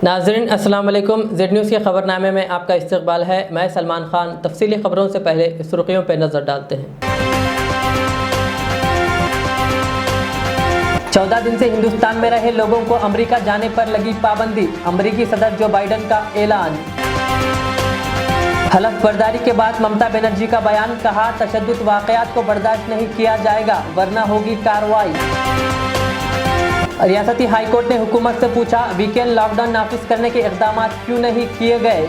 नाज़रीन अस्सलाम वालेकुम। ज़ेड न्यूज़ के ख़बरनामे में आपका इस्तकबाल है। मैं सलमान खान। तफसीली ख़बरों से पहले सुर्खियों पर नज़र डालते हैं। 14 दिन से हिंदुस्तान में रहे लोगों को अमेरिका जाने पर लगी पाबंदी। अमेरिकी सदर जो बाइडन का ऐलान। हलफ बर्दारी के बाद ममता बनर्जी का बयान, कहा तशद्दुद वाक़यात को बर्दाश्त नहीं किया जाएगा वरना होगी कार्रवाई। रियासती हाईकोर्ट ने हुकूमत से पूछा, वीकेंड लॉकडाउन नाफिज करने के इक़दाम क्यों नहीं किए गए।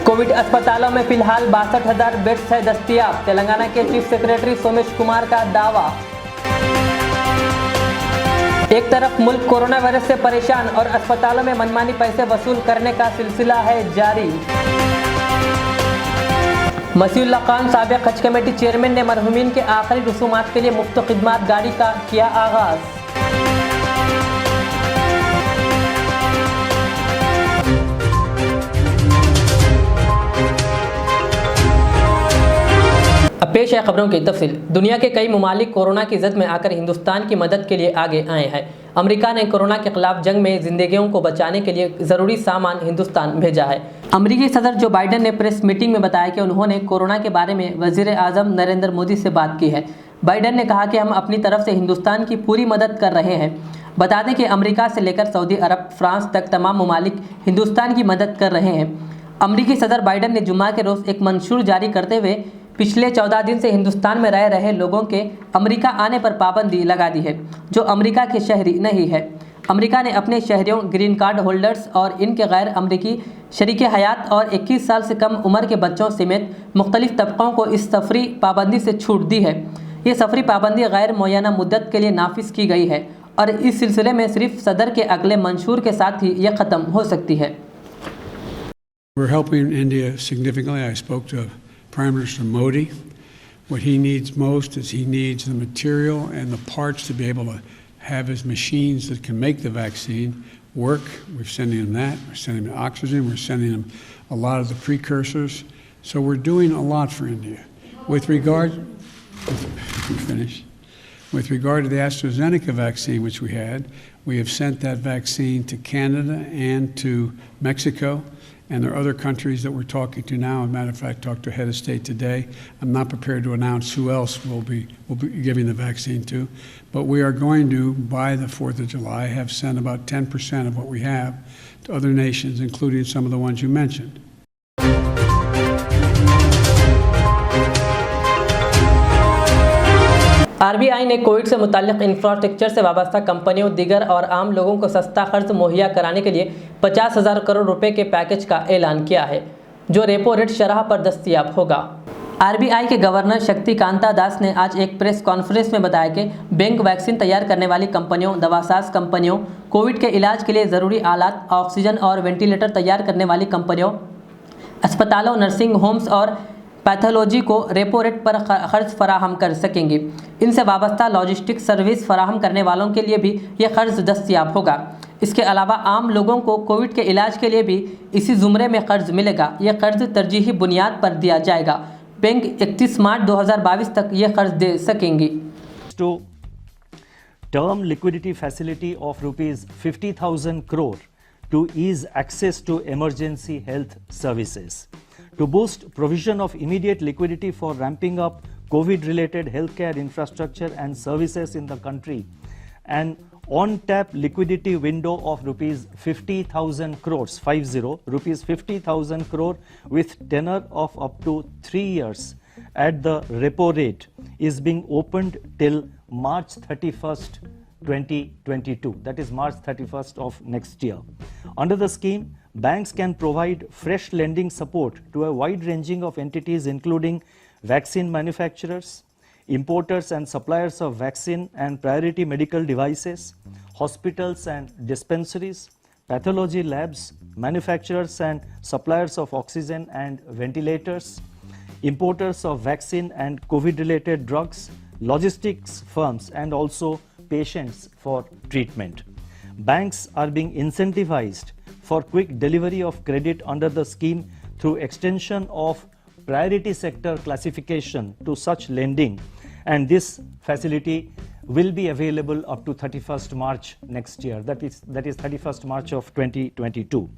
कोविड अस्पतालों में फिलहाल 62,000 बेड्स है दस्तयाब। तेलंगाना के चीफ सेक्रेटरी सोमेश कुमार का दावा। एक तरफ मुल्क कोरोना वायरस से परेशान और अस्पतालों में मनमानी पैसे वसूल करने का सिलसिला है जारी। मसीउल्लाह खान साबिक़ हज कमेटी चेयरमैन ने मरहूमीन के आखिरी रसूमात के लिए मुफ्त खिदमात गाड़ी का किया आगाज़। अब पेश है खबरों की तफसील। दुनिया के कई ममालिक कोरोना की जद में आकर हिंदुस्तान की मदद के लिए आगे आए हैं। अमेरिका ने कोरोना के खिलाफ जंग में जिंदगियों को बचाने के लिए ज़रूरी सामान हिंदुस्तान भेजा है। अमेरिकी सदर जो बाइडन ने प्रेस मीटिंग में बताया कि उन्होंने कोरोना के बारे में वज़ीर आज़म नरेंद्र मोदी से बात की है। बाइडन ने कहा कि हम अपनी तरफ से हिंदुस्तान की पूरी मदद कर रहे हैं। बता दें कि अमेरिका से लेकर सऊदी अरब, फ्रांस तक तमाम ममालिक हिंदुस्तान की मदद कर रहे हैं। अमेरिकी सदर बाइडन ने जुम्मा के रोज़ एक मंशूर जारी करते हुए पिछले 14 दिन से हिंदुस्तान में रह रहे लोगों के अमेरिका आने पर पाबंदी लगा दी है जो अमेरिका के शहरी नहीं है। अमेरिका ने अपने शहरियों, ग्रीन कार्ड होल्डर्स और इनके गैर अमेरिकी शरीके हयात और 21 साल से कम उम्र के बच्चों समेत मुख्तलिफ तबकों को इस सफरी पाबंदी से छूट दी है। ये सफरी पाबंदी गैर मुअय्यना मुद्दत के लिए नाफिज की गई है और इस सिलसिले में सिर्फ सदर के अगले मंशूर के साथ ही यह ख़त्म हो सकती है। We're helping India significantly. I spoke to Prime Minister Modi. What he needs most is he needs the material and the parts to be able to have his machines that can make the vaccine work. We're sending him that. We're sending him oxygen. We're sending him a lot of the precursors. So we're doing a lot for India. With regard to the AstraZeneca vaccine, which we have sent that vaccine to Canada and to Mexico. And there are other countries that we're talking to now. As a matter of fact, I talked to a head of state today. I'm not prepared to announce who else we'll be giving the vaccine to. But we are going to, by the 4th of July, have sent about 10% of what we have to other nations, including some of the ones you mentioned. RBI ने Covid से मुताल्लिक़ infrastructure से वाबस्ता कंपनियों, दीगर और आम लोगों को सस्ता खर्च मुहैया कराने के लिए 50,000 करोड़ रुपए के पैकेज का ऐलान किया है जो रेपो रेट शरह पर दस्तयाब होगा। आरबीआई के गवर्नर शक्तिकांता दास ने आज एक प्रेस कॉन्फ्रेंस में बताया कि बैंक वैक्सीन तैयार करने वाली कंपनियों, दवासाज कंपनियों, कोविड के इलाज के लिए ज़रूरी आलात, ऑक्सीजन और वेंटिलेटर तैयार करने वाली कंपनियों, अस्पतालों, नर्सिंग होम्स और पैथोलॉजी को रेपो रेट पर खर्च फराहम कर सकेंगे। इनसे वाबस्ता लॉजिस्टिक सर्विस फराहम करने वालों के लिए भी यह कर्ज दस्तयाब होगा। इसके अलावा आम लोगों को कोविड के इलाज के लिए भी इसी ज़ुमरे में कर्ज मिलेगा। यह कर्ज तरजीही बुनियाद पर दिया जाएगा। बैंक 31 मार्च 2022 तक यह कर्ज दे सकेंगी। Term liquidity facility of rupees 50,000 crore to ease access to emergency health services. To boost provision of immediate liquidity for ramping up COVID-related healthcare infrastructure and services in the country, an on-tap liquidity window of rupees 50,000 crores, rupees 50,000 crore with tenor of up to 3 years at the repo rate is being opened till March 31st, 2022. That is March 31st of next year. Under the scheme, banks can provide fresh lending support to a wide ranging of entities including vaccine manufacturers, importers and suppliers of vaccine and priority medical devices, hospitals and dispensaries, pathology labs, manufacturers and suppliers of oxygen and ventilators, importers of vaccine and COVID-related drugs, logistics firms and also patients for treatment. Banks are being incentivized for quick delivery of credit under the scheme through extension of priority sector classification to such lending, and this facility will be available up to 31st March next year. That is 31st March of 2022.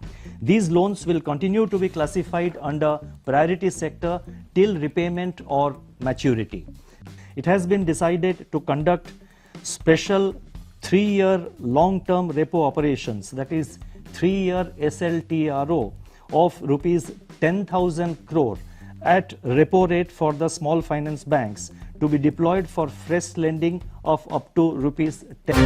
These loans will continue to be classified under priority sector till repayment or maturity. It has been decided to conduct special 3-year long-term repo operations, that is 3-year SLTRO of rupees 10,000 crore at repo rate for the small finance banks to be deployed for fresh lending of up to rupees 10.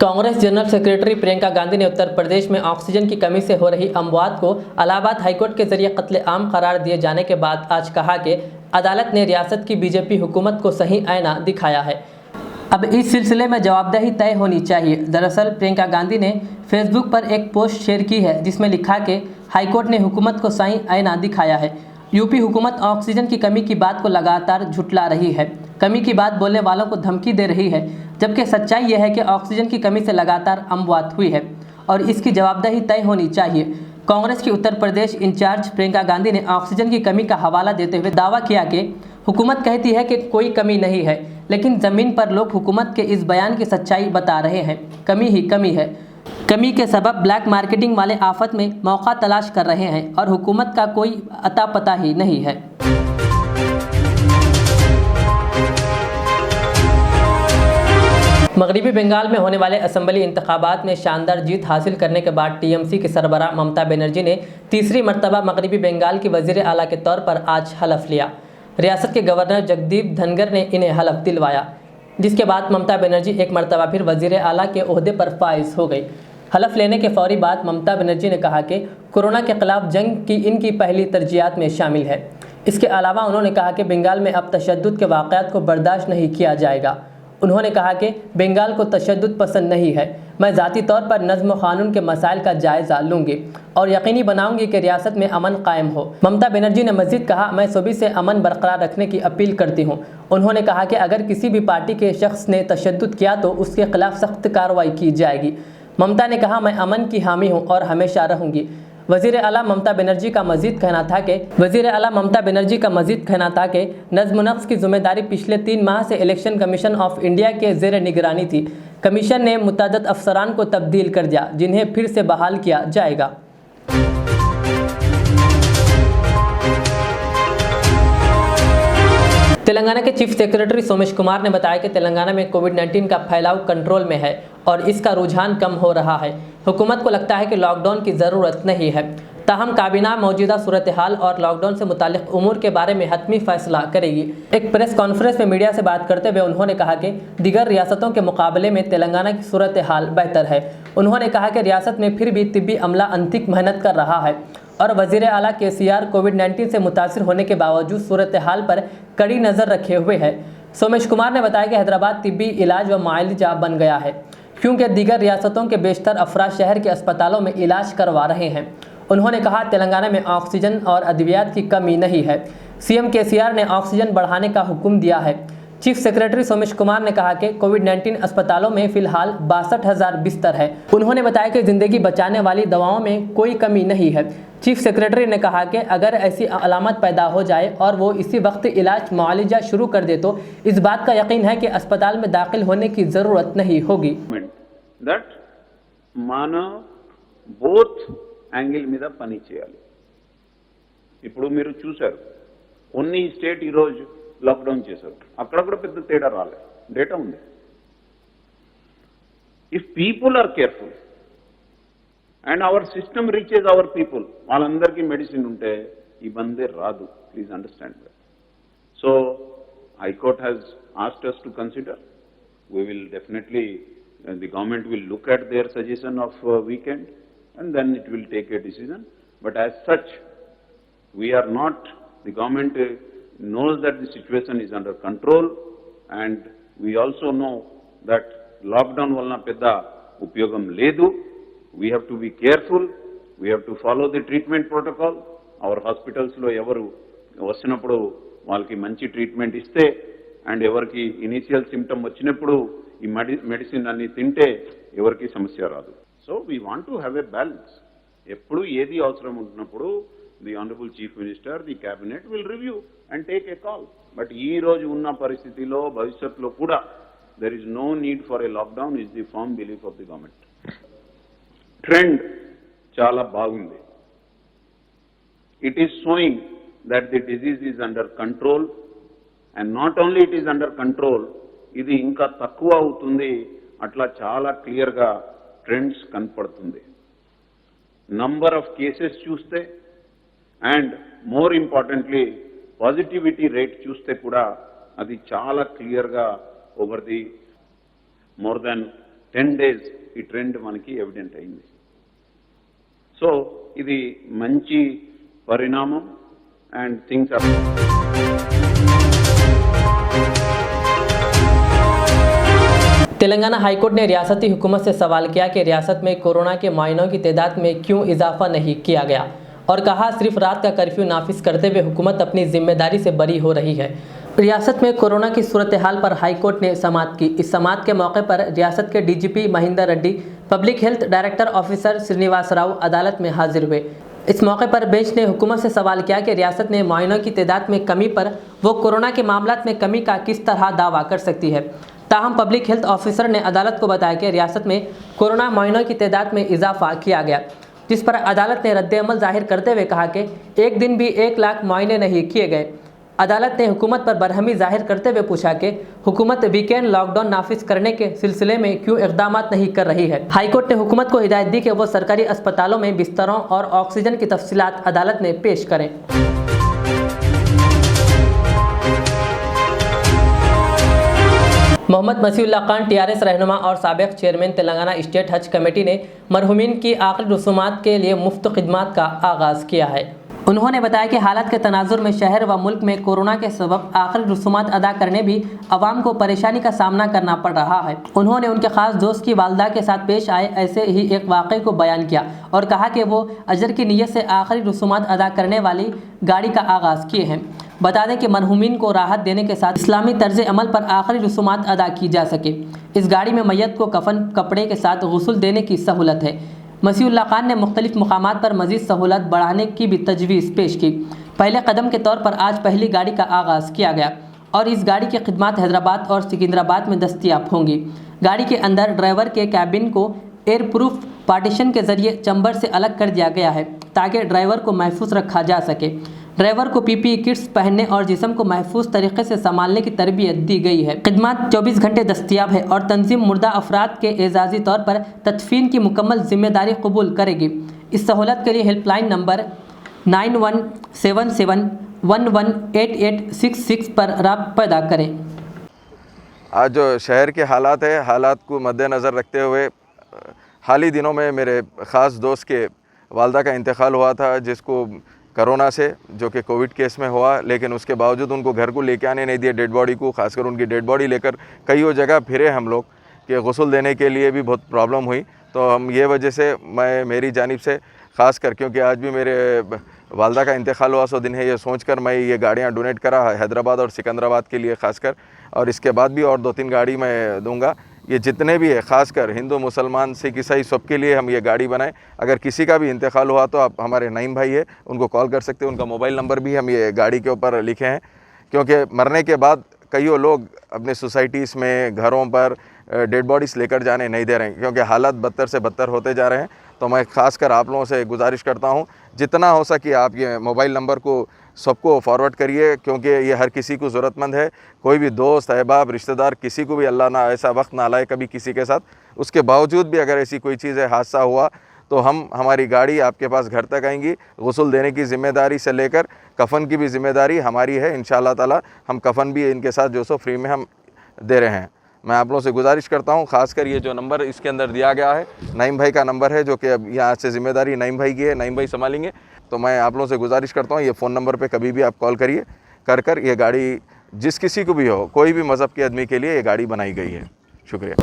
Congress general secretary Priyanka Gandhi ने उत्तर प्रदेश में oxygen की कमी से हो रही अमवात को Allahabad high court के जरिए कत्ले आम करार दिए जाने के बाद आज कहा कि अदालत ने रियासत की बीजेपी हुकूमत को सही आईना दिखाया है। अब इस सिलसिले में जवाबदेही तय होनी चाहिए। दरअसल प्रियंका गांधी ने फेसबुक पर एक पोस्ट शेयर की है जिसमें लिखा कि हाईकोर्ट ने हुकूमत को सही आईना दिखाया है। यूपी हुकूमत ऑक्सीजन की कमी की बात को लगातार झुठला रही है, कमी की बात बोलने वालों को धमकी दे रही है, जबकि सच्चाई यह है कि ऑक्सीजन की कमी से लगातार अमवात हुई है और इसकी जवाबदेही तय होनी चाहिए। कांग्रेस की उत्तर प्रदेश इंचार्ज प्रियंका गांधी ने ऑक्सीजन की कमी का हवाला देते हुए दावा किया कि हुकूमत कहती है कि कोई कमी नहीं है, लेकिन ज़मीन पर लोग हुकूमत के इस बयान की सच्चाई बता रहे हैं। कमी ही कमी है। कमी के सबब ब्लैक मार्केटिंग वाले आफत में मौका तलाश कर रहे हैं और हुकूमत का कोई अता पता ही नहीं है। मगरबी बंगाल में होने वाले असेंबली इंतखाबात में शानदार जीत हासिल करने के बाद टीएमसी की सरबराह ममता बनर्जी ने तीसरी मरतबा मगरबी बंगाल की वज़ीर आला के तौर पर आज हलफ लिया। रियासत के गवर्नर जगदीप धनगर ने इन्हें हलफ दिलवाया, जिसके बाद ममता बनर्जी एक मरतबा फिर वज़ीर आला के ओहदे पर फाइज हो गई। हलफ लेने के फौरी बाद ममता बनर्जी ने कहा कि कोरोना के खिलाफ जंग की इनकी पहली तरजीहात में शामिल है। इसके अलावा उन्होंने कहा कि बंगाल में अब तशद्दुद के वाक़यात को बर्दाश्त नहीं किया जाएगा। उन्होंने कहा कि बंगाल को तशद्दुद पसंद नहीं है। मैं ज़ाती तौर पर नज़्म क़ानून के मसाइल का जायज़ा लूँगी और यकीनी बनाऊँगी कि रियासत में अमन कायम हो। ममता बनर्जी ने मज़ीद कहा, मैं सभी से अमन बरकरार रखने की अपील करती हूँ। उन्होंने कहा कि अगर किसी भी पार्टी के शख्स ने तशद्दुद किया तो उसके खिलाफ सख्त कार्रवाई की जाएगी। ममता ने कहा, मैं अमन की हामी हूँ और हमेशा रहूँगी। वज़ीर आला ममता बनर्जी का मज़ीद कहना था कि नज़्म नफ्स की जिम्मेदारी पिछले 3 माह से इलेक्शन कमीशन ऑफ इंडिया के ज़ेर निगरानी थी। कमीशन ने मुतअद्दिद अफसरान को तब्दील कर दिया, जिन्हें फिर से बहाल किया जाएगा। तेलंगाना के चीफ सेक्रेटरी सोमेश कुमार ने बताया कि तेलंगाना में कोविड-19 का फैलाव कंट्रोल में है और इसका रुझान कम हो रहा है। हुकूमत को लगता है कि लॉकडाउन की ज़रूरत नहीं है। ताहम काबीना मौजूदा सूरत हाल और लॉकडाउन से मुतालिक उमूर के बारे में हतमी फैसला करेगी। एक प्रेस कॉन्फ्रेंस में मीडिया से बात करते हुए उन्होंने कहा कि दीगर रियासतों के मुकाबले में तेलंगाना की सूरत हाल बेहतर है। उन्होंने कहा कि रियासत में फिर भी तिब्बी अमला अंतिक मेहनत कर रहा है और वज़ीर आला KCR कोविड-19 से मुतासिर होने के बावजूद सूरत हाल पर कड़ी नज़र रखे हुए है। सोमेश कुमार ने बताया कि हैदराबाद तिब्बी इलाज व मुआलजा बन गया है, क्योंकि दीगर रियासतों के बेशतर अफराद शहर के अस्पतालों में इलाज करवा रहे हैं। उन्होंने कहा, तेलंगाना में ऑक्सीजन और अद्वियात की कमी नहीं है। CM KCR ने ऑक्सीजन बढ़ाने का हुक्म दिया है। चीफ सेक्रेटरी सोमेश कुमार ने कहा कि कोविड-19 अस्पतालों में फिलहाल 62,000 बिस्तर है। उन्होंने बताया कि ज़िंदगी बचाने वाली दवाओं में कोई कमी नहीं है। चीफ सेक्रेटरी ने कहा कि अगर ऐसी अलामत पैदा हो जाए और वो इसी वक्त इलाज मुआलजा शुरू कर दे तो इस बात का यकीन है कि अस्पताल में दाखिल होने की ज़रूरत नहीं होगी। యాంగిల్ మీద పని చేయాలి. ఇప్పుడు మీరు చూశారు కొన్ని స్టేట్ ఈ రోజు లాక్డౌన్ చేశారు, అక్కడ కూడా పెద్ద తేడా రాలేదు, డేటా ఉంది. If people are careful and our system reaches our people, వాళ్ళందరికీ మెడిసిన్ ఉంటే ఇబ్బంది రాదు. Please understand that. So high court has asked us to consider. We will definitely, the government will look at their suggestion of weekend and then it will take a decision. But as such, we are not, the government knows that the situation is under control and we also know that lockdown valna pedda upyogam ledu. We have to be careful, we have to follow the treatment protocol. Our hospitals lo evaru vasinappudu valki manchi treatment iste and evarki initial symptom vachinappudu ee medicine anni tinte evarki samasya raadu. So we want to have a balance. ఎప్పుడు ఏది అవసరం ఉంటున్నప్పుడు the Honorable Chief Minister, the Cabinet will review and take a call. But ee roju unna paristhitilo bhavishyatlo kuda there is no need for a lockdown is the firm belief of the government. Trend chala bagundi. It is showing that the disease is under control, and not only it is under control, ఇది ఇంకా తక్కువ అవుతుంది, అట్లా చాలా క్లియర్గా trends కనపడుతుంది. Number of cases చూస్తే and more importantly positivity rate చూస్తే కూడా అది చాలా క్లియర్గా over the more than 10 days ఈ ట్రెండ్ మనకి ఎవిడెంట్ అయింది. సో ఇది మంచి పరిణామం and things are Telangana high court ने रियासती हुकूमत से सवाल किया कि रियासत में कोरोना के मायनों की तादाद में क्यों इजाफा नहीं किया गया और कहा सिर्फ रात का कर्फ्यू नाफिज करते हुए हुकूमत अपनी जिम्मेदारी से बरी हो रही है। रियासत में कोरोना की सूरत हाल पर हाईकोर्ट ने समाअत की। इस समाअत के मौके पर रियासत के DGP Mahinder Reddy, public health director officer Srinivas Rao अदालत में हाजिर हुए। इस मौके पर बेंच ने हुकूमत से सवाल किया कि रियासत में मायनों की तादाद में कमी पर वो कोरोना के मामलात में कमी का किस तरह दावा कर सकती है। ताहम पब्लिक हेल्थ ऑफिसर ने अदालत को बताया कि रियासत में कोरोना मायनों की तादाद में इजाफा किया गया, जिस पर अदालत ने रद्द-ए-अमल जाहिर करते हुए कहा कि एक दिन भी 1 लाख मुआयने नहीं किए गए। अदालत ने हुकूमत पर बरहमी जाहिर करते हुए पूछा कि हुकूमत वीकेंड लॉकडाउन नाफिज करने के सिलसिले में क्यों इकदाम नहीं कर रही है। हाईकोर्ट ने हुकूमत को हिदायत दी कि वो सरकारी अस्पतालों में बिस्तरों और ऑक्सीजन की तफसीलात अदालत में पेश करें। मोहम्मद मसीहुल्लाह खान टीआरएस रहनुमा और साबिक चेयरमैन तेलंगाना स्टेट हज कमेटी ने मरहूमीन की आखिरी रसूमात के लिए मुफ्त खिदमात का आगाज़ किया है। उन्होंने बताया कि हालात के तनाजुर में शहर व मुल्क में कोरोना के सबब आखिरी रसूमात अदा करने भी आवाम को परेशानी का सामना करना पड़ रहा है। उन्होंने उनके खास दोस्त की वालदा के साथ पेश आए ऐसे ही एक वाक़े को बयान किया और कहा कि वो अजर की नीयत से आखिरी रसूमात अदा करने वाली गाड़ी का आगाज़ किए हैं। बता दें कि मरहूमीन को राहत देने के साथ इस्लामी तर्ज अमल पर आखिरी रसूमात अदा की जा सके। इस गाड़ी में मैयत को कफन कपड़े के साथ गुस्ल देने की सहूलत है। मसीहुल्लाह खान ने मुख्तलिफ मुकामात पर मज़ीद सहूलत बढ़ाने की भी तजवीज़ पेश की। पहले कदम के तौर पर आज पहली गाड़ी का आगाज़ किया गया और इस गाड़ी की खिदमत हैदराबाद और सिकंदराबाद में दस्तियाब होंगी। गाड़ी के अंदर ड्राइवर के कैबिन को एयर प्रूफ पार्टीशन के ज़रिए चंबर से अलग कर दिया गया है ताकि ड्राइवर को महफूज रखा जा सके। ड्राइवर को पीपीई किट्स पहनने और जिस्म को महफूज तरीके से संभालने की तरबियत दी गई है। खिदमत 24 घंटे दस्तियाब है और तंजीम मुर्दा अफराद के एजाजी तौर पर तदफीन की मुकम्मल जिम्मेदारी कबूल करेगी। इस सहूलत के लिए हेल्पलाइन नंबर 9177118866 पर राब्ता पैदा करें। आज जो शहर के हालात है, हालात को मद्देनज़र रखते हुए हाल ही दिनों में मेरे ख़ास दोस्त के वालदा का इंतकाल हुआ था, जिसको कोरोना से, जो कि कोविड केस में हुआ, लेकिन उसके बावजूद उनको घर को लेके आने नहीं दिए डेड बॉडी को। खासकर उनकी डेड बॉडी लेकर कई जगह फिरे हम लोग कि गुस्ल देने के लिए भी बहुत प्रॉब्लम हुई। तो हम ये वजह से मेरी जानिब से ख़ासकर, क्योंकि आज भी मेरे वालदा का इंतकाल हुआ सो दिन है, ये सोचकर मैं ये गाड़ियाँ डोनेट करा हैदराबाद और सिकंदराबाद के लिए ख़ासकर, और इसके बाद भी और 2-3 गाड़ी मैं दूँगा। ये जितने भी है, ख़ासकर हिंदू मुसलमान सिख ईसाई सबके लिए हम ये गाड़ी बनाएं। अगर किसी का भी इंतकाल हुआ तो आप हमारे नईम भाई है, उनको कॉल कर सकते हैं। उनका मोबाइल नंबर भी हम ये गाड़ी के ऊपर लिखे हैं, क्योंकि मरने के बाद कई लोग अपने सोसाइटीज़ में, घरों पर डेड बॉडीज़ लेकर जाने नहीं दे रहे हैं, क्योंकि हालात बदतर से बदतर होते जा रहे हैं। तो मैं ख़ासकर आप लोगों से गुजारिश करता हूँ, जितना हो सके आप ये मोबाइल नंबर को सबको फॉरवर्ड करिए, क्योंकि ये हर किसी को ज़रूरतमंद है। कोई भी दोस्त, अहबाब, रिश्तेदार, किसी को भी अल्लाह ना ऐसा वक्त ना लाए कभी किसी के साथ। उसके बावजूद भी अगर ऐसी कोई चीज़ है, हादसा हुआ, तो हमारी गाड़ी आपके पास घर तक आएंगी। गुस्ल देने की ज़िम्मेदारी से लेकर कफ़न की भी ज़िम्मेदारी हमारी है। इंशाअल्लाह ताला हम कफ़न भी इनके साथ जो सो फ्री में हम दे रहे हैं। मैं आप लोगों से गुजारिश करता हूँ, ख़ासकर ये जो नंबर इसके अंदर दिया गया है, नईम भाई का नंबर है, जो कि अब यहाँ से ज़िम्मेदारी नईम भाई की है, नईम भाई संभालेंगे। तो मैं आप लोगों से गुजारिश करता हूँ, ये फ़ोन नंबर पे कभी भी आप कॉल करिए, कर ये गाड़ी जिस किसी को भी हो, कोई भी मज़हब के आदमी के लिए ये गाड़ी बनाई गई है। शुक्रिया।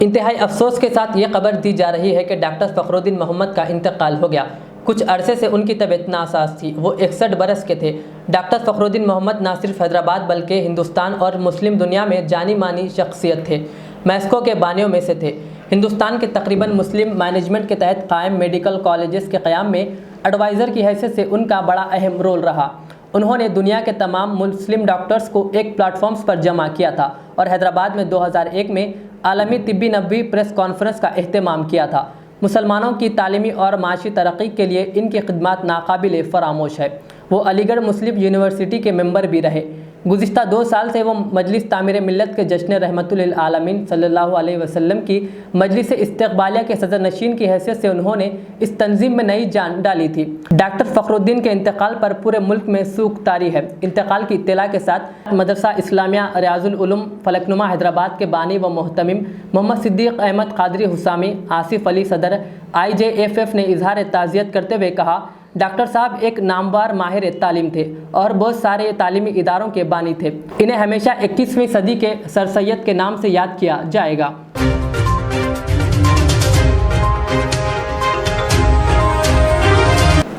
इंतहाई अफसोस के साथ ये खबर दी जा रही है कि डॉक्टर फ़खरुद्दीन मोहम्मद का इंतकाल हो गया। कुछ अरसे से उनकी तबीयत नासाज थी। वो 61 बरस के थे। डॉक्टर फ़खरुद्दीन मोहम्मद ना सिर्फ हैदराबाद बल्कि हिंदुस्तान और मुस्लिम दुनिया में जानी मानी शख्सियत थे। मैस्को के बानियों में से थे। हिंदुस्तान के तकरीबन मुस्लिम मैनेजमेंट के तहत कायम मेडिकल कॉलेजेस के क़याम में एडवाइज़र की हैसियत से उनका बड़ा अहम रोल रहा। उन्होंने दुनिया के तमाम मुस्लिम डॉक्टर्स को एक प्लेटफॉर्म्स पर जमा किया था और हैदराबाद में 2001 में आलमी तिब्बी नबवी प्रेस कॉन्फ्रेंस का एहतमाम किया था। मुसलमानों की तालीमी और माशी तरक्की के लिए इनकी खिदमत नाकाबिल फरामोश है। वो अलीगढ़ मुस्लिम यूनिवर्सिटी के मेंबर भी रहे। गुज़िश्ता 2 साल से वो मजलिस तामीर मिल्लत के जश्न रहमतुल आलमीन सल्लल्लाहु अलैहि वसल्लम की मजलिस इस्तक़बालिया के सदर नशीन की हैसियत से उन्होंने इस तंजीम में नई जान डाली थी। डॉक्टर फ़खरुद्दीन के इंतकाल पर पूरे मुल्क में सूख तारी है। इंतकाल की इत्तला के साथ मदरसा इस्लामिया रियाजुल उलूम फलकनुमा हैदराबाद के बानी व मोहतमिम मोहम्मद सिद्दीक़ अहमद क़ादरी हुसामी आसिफ अली सदर IJFF ने इजहार ताज़ियत करते हुए कहा, डॉक्टर साहब एक नामवर माहिर तालीम थे और बहुत सारे तालीमी इदारों के बानी थे। इन्हें हमेशा 21वीं सदी के सर सैयद के नाम से याद किया जाएगा।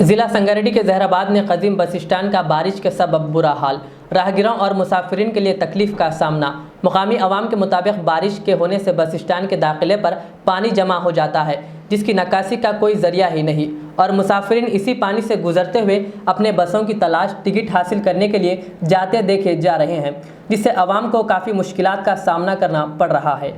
ज़िला संगारेड्डी के जहराबाद में कदीम बस स्टैंड का बारिश के सबब बुरा हाल, राहगीरों और मुसाफिरीन के लिए तकलीफ का सामना। मुकामी अवाम के मुताबिक बारिश के होने से बस स्टैंड के दाखिले पर पानी जमा हो जाता है, जिसकी नक्कासी का कोई ज़रिया ही नहीं और मुसाफिरीन इसी पानी से गुजरते हुए अपने बसों की तलाश टिकट हासिल करने के लिए जाते देखे जा रहे हैं, जिससे अवाम को काफ़ी मुश्किलात का सामना करना पड़ रहा है।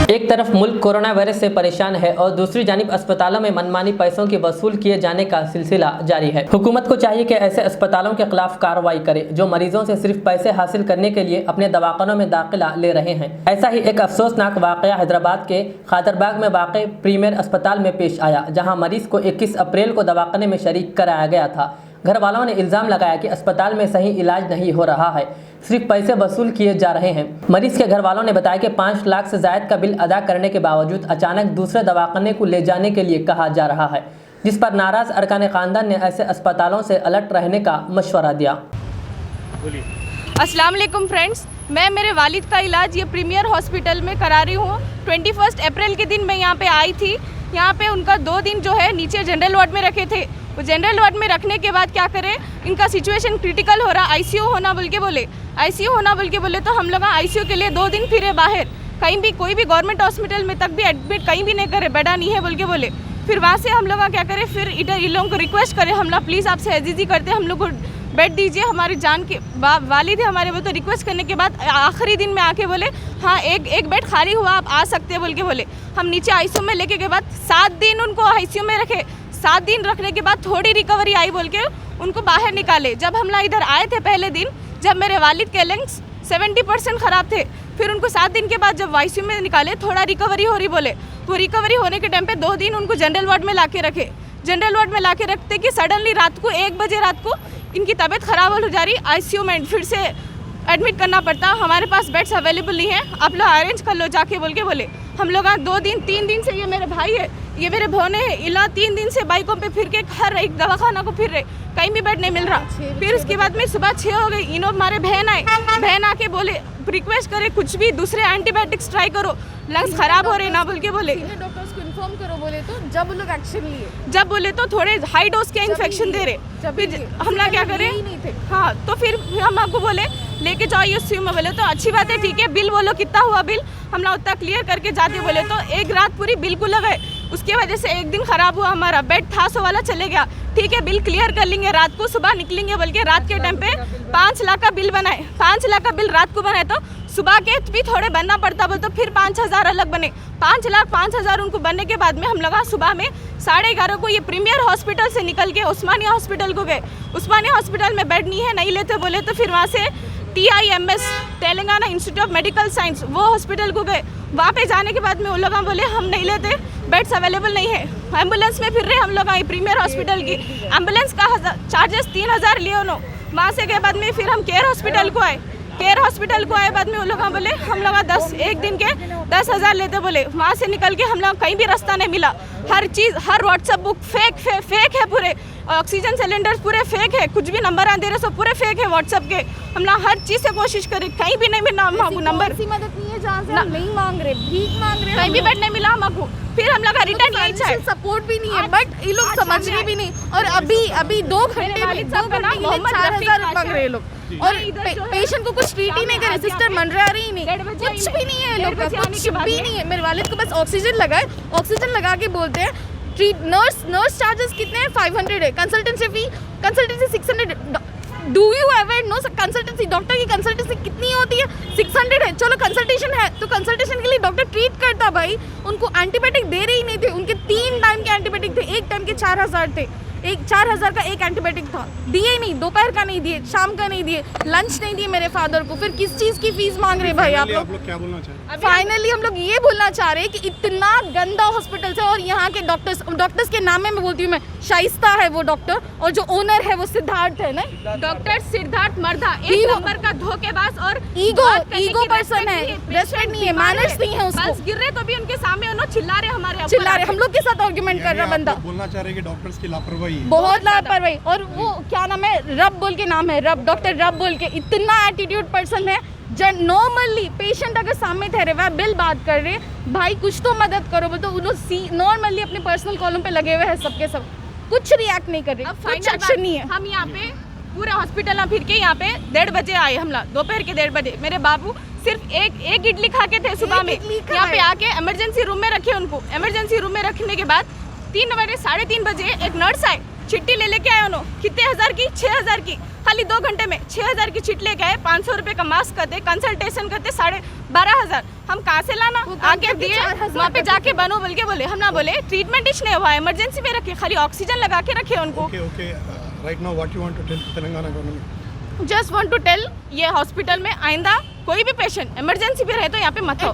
एक तरफ मुल्क कोरोना वायरस से परेशान है और दूसरी जानिब अस्पतालों में मनमानी पैसों की वसूल किए जाने का सिलसिला जारी है। हुकूमत को चाहिए कि ऐसे अस्पतालों के खिलाफ कार्रवाई करे जो मरीजों से सिर्फ पैसे हासिल करने के लिए अपने दवाखानों में दाखिला ले रहे हैं। ऐसा ही एक अफसोसनाक वाकया हैदराबाद के खादरबाग में वाक़ प्रीमियर अस्पताल में पेश आया, जहाँ मरीज को 21 अप्रैल को दवाखाने में शरीक कराया गया था। घर वालों ने इल्ज़ाम लगाया कि अस्पताल में सही इलाज नहीं हो रहा है, सिर्फ पैसे वसूल किए जा रहे हैं। मरीज के घर वालों ने बताया कि 5 लाख से ज़ायद का बिल अदा करने के बावजूद अचानक दूसरे दवाखाने को ले जाने के लिए कहा जा रहा है, जिस पर नाराज़ अरकान ख़ानदान ने ऐसे अस्पतालों से अलर्ट रहने का मशवरा दिया। अस्सलाम वालेकुम फ्रेंड्स, मैं मेरे वालिद का इलाज ये प्रीमियर हॉस्पिटल में करा रही हूँ। 21 अप्रैल के दिन मैं यहाँ पे आई थी। यहाँ पे उनका 2 दिन जो है नीचे जनरल वार्ड में रखे थे। वो जनरल वार्ड में रखने के बाद क्या करें, इनका सिचुएशन क्रिटिकल हो रहा, ICU होना बोल के बोले। ICU होना बोल के बोले तो हम लोग ICU के लिए 2 दिन फिरे बाहर, कहीं भी कोई भी गवर्नमेंट हॉस्पिटल में तक भी एडमिट कहीं भी नहीं करे, बेडा नहीं है बोल के बोले। फिर वहाँ से हम लोग क्या करें, फिर इधर इन लोगों को रिक्वेस्ट करें, हम लोग प्लीज़ आपसे अजीज़ी करते हैं, हम लोग को बेड दीजिए, हमारी जान के वालिद है हमारे। वो तो रिक्वेस्ट करने के बाद आखिरी दिन में आके बोले हाँ एक बेड खाली हुआ, आप आ सकते हैं बोल के बोले। हम नीचे ICU में लेके के बाद 7 दिन उनको ICU में रखे। 7 दिन रखने के बाद थोड़ी रिकवरी आई बोल के उनको बाहर निकाले। जब हम लोग इधर आए थे पहले दिन, जब मेरे वालिद के लंग्स 70% ख़राब थे, फिर उनको 7 दिन के बाद जब ICU में निकाले थोड़ा रिकवरी हो रही बोले, तो रिकवरी होने के टाइम पे 2 दिन उनको जनरल वार्ड में ला के रखे। जनरल वार्ड में ला के रखते कि सडनली रात को 1 बजे रात को इनकी तबीयत ख़राब हो जा रही, ICU में फिर से एडमिट करना पड़ता, हमारे पास बेड्स अवेलेबल नहीं है, आप लोग अरेंज कर लो जाके बोल के बोले। हम लोग 2 दिन 3 दिन से, ये मेरे भाई है, ये मेरे भोने है, इला 3 दिन से बाइकों पे फिर के हर एक दवाखाना को फिर रहे, कहीं भी बेड नहीं मिल रहा। फिर उसके बाद में सुबह 6 हो गई, इन्हों हमारे बहन आके बोले, रिक्वेस्ट करे कुछ भी दूसरे एंटीबायोटिक्स ट्राई करो, लंग्स खराब हो रहे ना बोल के बोले। डॉक्टर्स को इन्फॉर्म करो बोले तो जब लोग एक्शन लिए, जब बोले तो थोड़े हाई डोज के इन्फेक्शन दे रहे, फिर हम लोग क्या करें, हाँ तो फिर हम आपको बोले लेके जाओ ICU में। बोले तो अच्छी बात है, ठीक है, बिल बोलो कितना हुआ बिल, हम लोग उतना क्लियर करके जाते। बोले तो एक रात पूरी बिल को लगाए, उसके वजह से एक दिन खराब हुआ, हमारा बेड था 100 वाला चले गया, ठीक है बिल क्लियर कर लेंगे, रात को सुबह निकलेंगे बोल के रात के टाइम पे 5 लाख का बिल बनाए। 5 लाख का बिल रात को बनाए तो सुबह के भी थोड़े बनना पड़ता, बोल तो फिर 5,000 अलग बने। 5 लाख 5,000 उनको बनने के बाद में हम लगा सुबह में 11:30 को ये प्रीमियर हॉस्पिटल से निकल के उस्मानिया हॉस्पिटल को गए। उस्मानिया हॉस्पिटल में बेड नहीं है, नहीं लेते बोले तो फिर वहाँ से TIMS Telangana institute of medical science वो हॉस्पिटल को गए। वहाँ पे जाने के बाद में वो लोग हम बोले हम नहीं लेते, बेड्स अवेलेबल नहीं है। एम्बुलेंस में फिर रहे हम लोग आई प्रीमियर हॉस्पिटल की, एम्बुलेंस का चार्जेस 3000 लिए उन्होंने। वहाँ से गए बाद में फिर हम केयर हॉस्पिटल को आए। केयर हॉस्पिटल को आए बाद में वो लोग हम बोले हम लोग 1 दिन के 10,000 लेते बोले। वहाँ से निकल के हम लोग कहीं भी रास्ता नहीं मिला। हर चीज़, हर व्हाट्सएप बुक फेक है पूरे। ऑक्सीजन सिलेंडर्स पूरे फेक है, कुछ भी नंबर दे रहे सब पूरे फेक है व्हाट्सएप के। हम लोग हर चीज़ से कोशिश करें, कहीं भी नहीं मिला हमको नंबर। ऐसी मदद नहीं है जहाँ से हम नहीं मांग रहे, भीख मांग रहे, कहीं भी बेड नहीं मिला हमको। फिर हम लोग रिटर्न यही चाहे, सपोर्ट भी नहीं है, बट ये लोग समझ रहे भी नहीं। और अभी 2 घंटे में 4,000 मांग रहे हैं लोग, और पेशेंट को कुछ ट्रीट ही नहीं करे। सिस्टर मंडरा रही ही नहीं, कुछ भी नहीं है लोग, कुछ भी नहीं है। मेरे वालिद को बस ऑक्सीजन लगाए, ऑक्सीजन लगा के बोलते हैं ट्रीट। नर्स चार्जेस कितने हैं? 500 है। Consultancy 600। Do you ever know consultancy? Doctor की कंसल्टेंसी कितनी होती है? 600 है। चलो कंसल्टेशन है तो कंसल्टेशन के लिए डॉक्टर ट्रीट करता भाई। उनको एंटीबायोटिक दे रहे ही नहीं थे। उनके 3 टाइम के एंटीबायोटिक थे, 1 टाइम के 4000 थे। 4000 का एक एंटीबायोटिक था, दिए ही नहीं। दोपहर का नहीं दिए, शाम का नहीं दिए, लंच नहीं दिए मेरे फादर को। फिर किस चीज़ की फीस मांग रहे भाई आप लोग? क्या बोलना चाह रहे हैं? फाइनली हम लोग ये बोलना चाह रहे हैं कि इतना गंदा हॉस्पिटल है, और यहाँ के डॉक्टर्स के नाम में मैं बोलती हूँ, मैं शाइस्ता है वो डॉक्टर, और जो ओनर है वो सिद्धार्थ है ना, डॉक्टर सिद्धार्थ मर्दा एक नंबर का धोखेबाज और ईगो पर्सन है। रेस्पेक्ट नहीं है, मैनर्स नहीं है उसको। बस गिर रहे तो भी उनके सामने उन्होंने चिल्ला रहे, हमारे चिल्ला रहे, हम लोग के साथ आर्गुमेंट कर रहा बंदा। बोलना चाह रहे हैं कि डॉक्टर्स की लापरवाही है, बहुत लापरवाही। और वो क्या नाम है, रब बोल के नाम है, रब, डॉक्टर रब बोल के, इतना एटीट्यूड पर्सन है। नॉर्मली पेशेंट अगर सामने ठहरे हुए बिल बात कर रहे भाई कुछ तो मदद करो, बोल तो उन्होंने नॉर्मली अपने पर्सनल कॉलम पे लगे हुए हैं सबके सब, कुछ रिएक्ट नहीं कर रहे, कुछ एक्शन नहीं है। हम यहाँ पे पूरे हॉस्पिटल में फिर के यहाँ पे 1:30 बजे आए हम लोग, दोपहर के 1:30 बजे। मेरे बाबू सिर्फ एक इडली खा के थे सुबह में, यहाँ पे आके इमरजेंसी रूम में रखे उनको। इमरजेंसी रूम में रखने के बाद 3 बजे 3:30 बजे एक नर्स आए, चिट्ठी ले के आए उन्होंने। कितने हज़ार की? 6000 की। खाली 2 घंटे में 6000 की चिट लेके आए। 500 रुपये का मास्क करते, कंसल्टेशन करते 12,500। हम कहाँ से लाना? आके दिए, वहाँ पे जाके बनो बोल के बोले। हम ना बोले ट्रीटमेंट ही नहीं हुआ, इमरजेंसी में रखे, खाली ऑक्सीजन लगा के रखे उनको। Okay right now what you want to tell Telangana government? Just want to tell, ये हॉस्पिटल में आइंदा कोई भी पेशेंट इमरजेंसी भी रहे तो यहाँ पे मत आओ।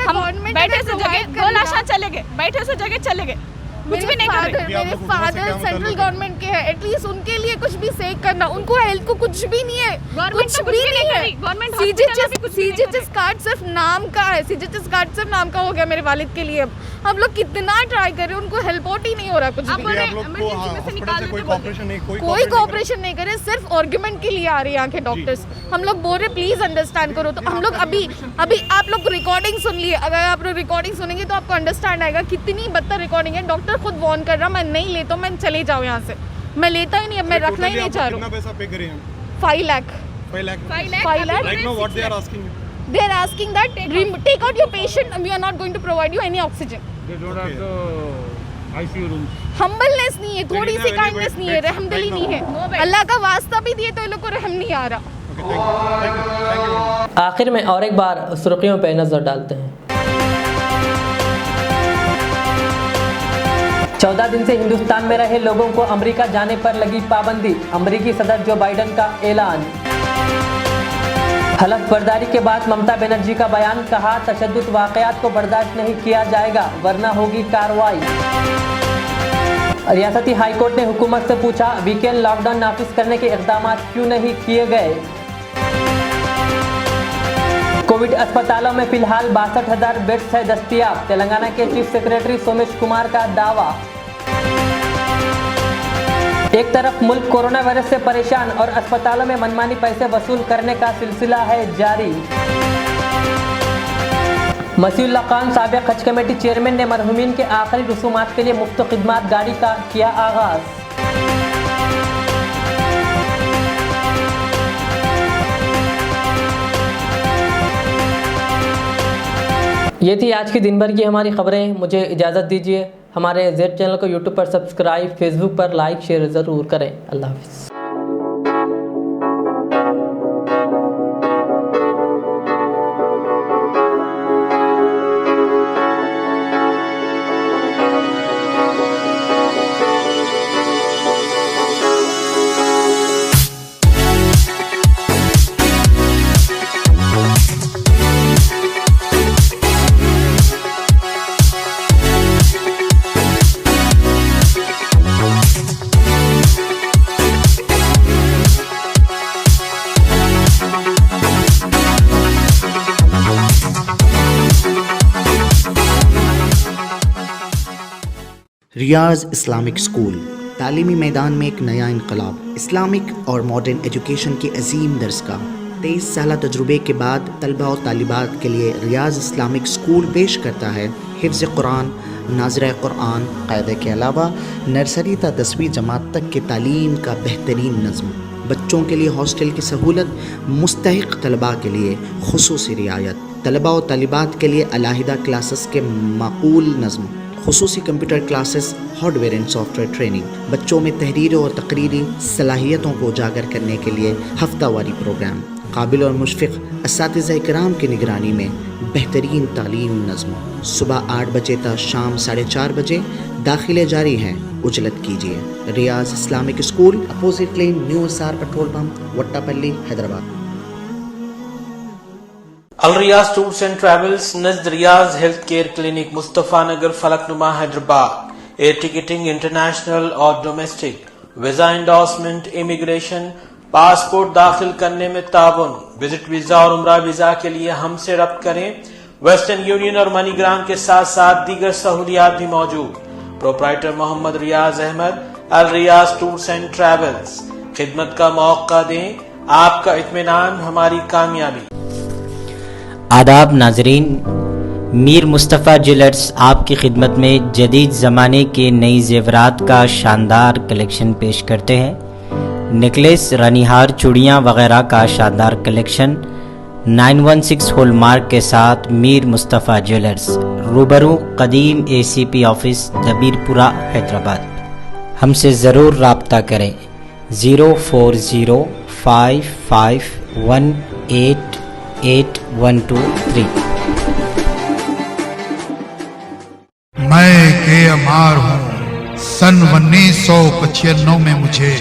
हम बैठे से जगह 2 लाशा चले गए, बैठे से जगह चले गए, कुछ भी नहीं कर रहे। मेरे फादर सेंट्रल गवर्नमेंट के हैं, एटलीस्ट उनके लिए कुछ भी सेव करना। उनको हेल्थ को कुछ भी नहीं है, कुछ भी नहीं है। सीजीएचएस कार्ड सिर्फ नाम का है, सीजीएचएस कार्ड सिर्फ नाम का हो गया मेरे वालिद के लिए। हम लोग कितना ट्राई कर रहे हैं, उनको हेल्प आउट ही नहीं हो रहा कुछ भी। कोई कोऑपरेशन नहीं करे, सिर्फ आर्गुमेंट के लिए आ रहे हैं यहाँ के डॉक्टर्स। हम लोग बोल रहे प्लीज अंडरस्टैंड करो। तो हम लोग अभी आप लोग रिकॉर्डिंग सुन लिए, अगर आप लोग रिकॉर्डिंग सुनेंगे तो आपको अंडरस्टैंड आएगा कितनी बदतर रिकॉर्डिंग है। डॉक्टर खुद वार्न कर रहा, मैं नहीं लेता हूँ, मैं चले जाऊँ यहाँ से, मैं लेता ही नहीं, अब मैं रखना ही नहीं चाह रहा हूँ। कितना पैसा पे करे हैं? 5 lakh. 5 lakh. 5 lakh. Right now what they are asking you? They are asking that take out your patient, we are not going to provide you any oxygen. They don't have the ICU rooms. Humbleness नहीं है, थोड़ी सी kindness नहीं है, रहमदिली नहीं है। अल्लाह का वास्ता भी दिए तो ये लोग को रहम नहीं आ रहा। आखिर में और एक बार सुर्खियों पर नजर डालते हैं। 14 दिन से हिंदुस्तान में रहे लोगों को अमेरिका जाने पर लगी पाबंदी, अमेरिकी सदर जो बाइडेन का ऐलान। हलफ बर्दारी के बाद ममता बनर्जी का बयान, कहा तशद्दुद वाक़यात को बर्दाश्त नहीं किया जाएगा वरना होगी कार्रवाई। रियासती हाईकोर्ट ने हुकूमत से पूछा वीकेंड लॉकडाउन नाफिज करने के इक़दाम क्यों नहीं किए गए। कोविड अस्पतालों में फिलहाल 62,000 बेड्स है दस्तयाब, तेलंगाना के चीफ सेक्रेटरी सोमेश कुमार का दावा। एक तरफ मुल्क कोरोना वायरस से परेशान और अस्पतालों में मनमानी पैसे वसूल करने का सिलसिला है जारी। मसीउल्लाह खान साबिक़ हज कमेटी चेयरमैन ने मरहूमीन के आखिरी रसूमात के लिए मुफ्त खिदमात गाड़ी का किया आगाज़। ये थी आज की दिन भर की हमारी खबरें। मुझे इजाज़त दीजिए। हमारे जेड चैनल को यूट्यूब पर सब्सक्राइब, फेसबुक पर लाइक शेयर ज़रूर करें। अल्लाह हाफ़िज़। रियाज इस्लामिक स्कूल तालीमी मैदान में एक नया इनकलाब। इस्लामिक और मॉडर्न एजुकेशन की अजीम दरसगाह 23 साल तजुर्बे के बाद तलबा और तालिबात के लिए रियाज इस्लामिक स्कूल पेश करता है हिफ्ज़ कुरान, नाज़िरा कुरान, क़ायदे के अलावा नर्सरी ता 10वीं जमात तक की तालीम का बेहतरीन नज़्म। बच्चों के लिए हॉस्टल की सहूलत, मुस्तहिक़ तलबा के लिए खुसूसी रियायत, तलबा और तालिबात के लिए अलहदा क्लासेस के माकूल नज़्म, खुसूसी computer classes, hardware and software training, बच्चों में तहरीर और तकरीरी सलाहियतों को उजागर करने के लिए हफ्तावारी प्रोग्राम, काबिल और मुशफ़िक़ असातिज़ा इकराम की निगरानी में बेहतरीन तालीम नज़्म। सुबह 8 बजे तक शाम 4:30 बजे दाखिले जारी हैं, उजलत कीजिए। Riyaz Islamic school, opposite lane, new SR petrol pump, Wattapalli, Hyderabad. Al Riyaz tours and travels नज़द Riyaz health care clinic, Mustafa Nagar, Falaknuma, Hyderabad. Air ticketing international और domestic, visa endorsement, immigration, passport दाखिल करने में ताउन, विजिट वीजा और उम्रा वीजा के लिए हमसे रब्त करें। वेस्टर्न यूनियन और मनीग्राम के साथ साथ दीगर सहूलियात भी मौजूद। Proprietor Mohammed Riyaz Ahmed, Al Riyaz tours and travels. खिदमत का मौका दें, आपका इत्मीनान हमारी कामयाबी। आदाब नाजरीन, मीर मुस्तफ़ा ज्वेलर्स आपकी खिदमत में जदीद ज़माने के नई जेवरात का शानदार कलेक्शन पेश करते हैं। नेकलेस, रानीहार, चूड़ियाँ वगैरह का शानदार कलेक्शन 916 हॉलमार्क के साथ मीर मुस्तफ़ा ज्वेलर्स, रूबरू कदीम ACP ऑफिस, दबीरपुरा, हैदराबाद। हमसे ज़रूर राब्ता करें 0405518812 मैं के अमार हूँ। सन 1995 में मुझे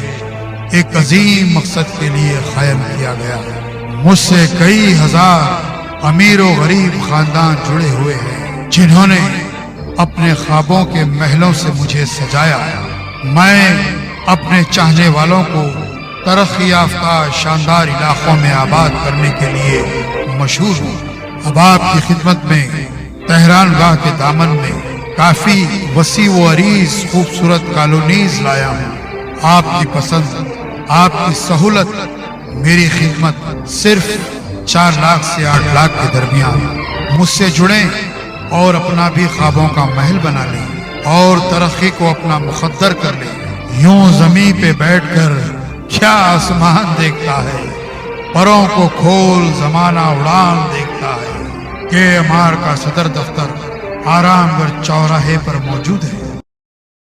एक अजीम मकसद के लिए कायम किया गया। मुझसे कई हजार अमीर और गरीब खानदान जुड़े हुए हैं, जिन्होंने अपने ख्वाबों के महलों से मुझे सजाया। मैं अपने चाहने वालों को तरक्की याफ्ता शानदार इलाकों में आबाद करने के लिए मशहूर हूँ। अब आपकी खिदमत में तेहरान गाह के दामन में काफी वसी व अरीज खूबसूरत कॉलोनीज लाया हूँ। आपकी पसंद, आपकी सहूलत, मेरी खिदमत सिर्फ 4 लाख से 8 लाख के दरमियान। मुझसे जुड़ें और अपना भी ख्वाबों का महल बना लें और तरक्की को अपना मुकद्दर कर लें। यूं जमीन पे बैठकर क्या आसमान देखता है, परों को खोल जमाना उड़ान देखता है। के अमार का सदर दफ्तर आरामगढ़ चौराहे पर मौजूद है।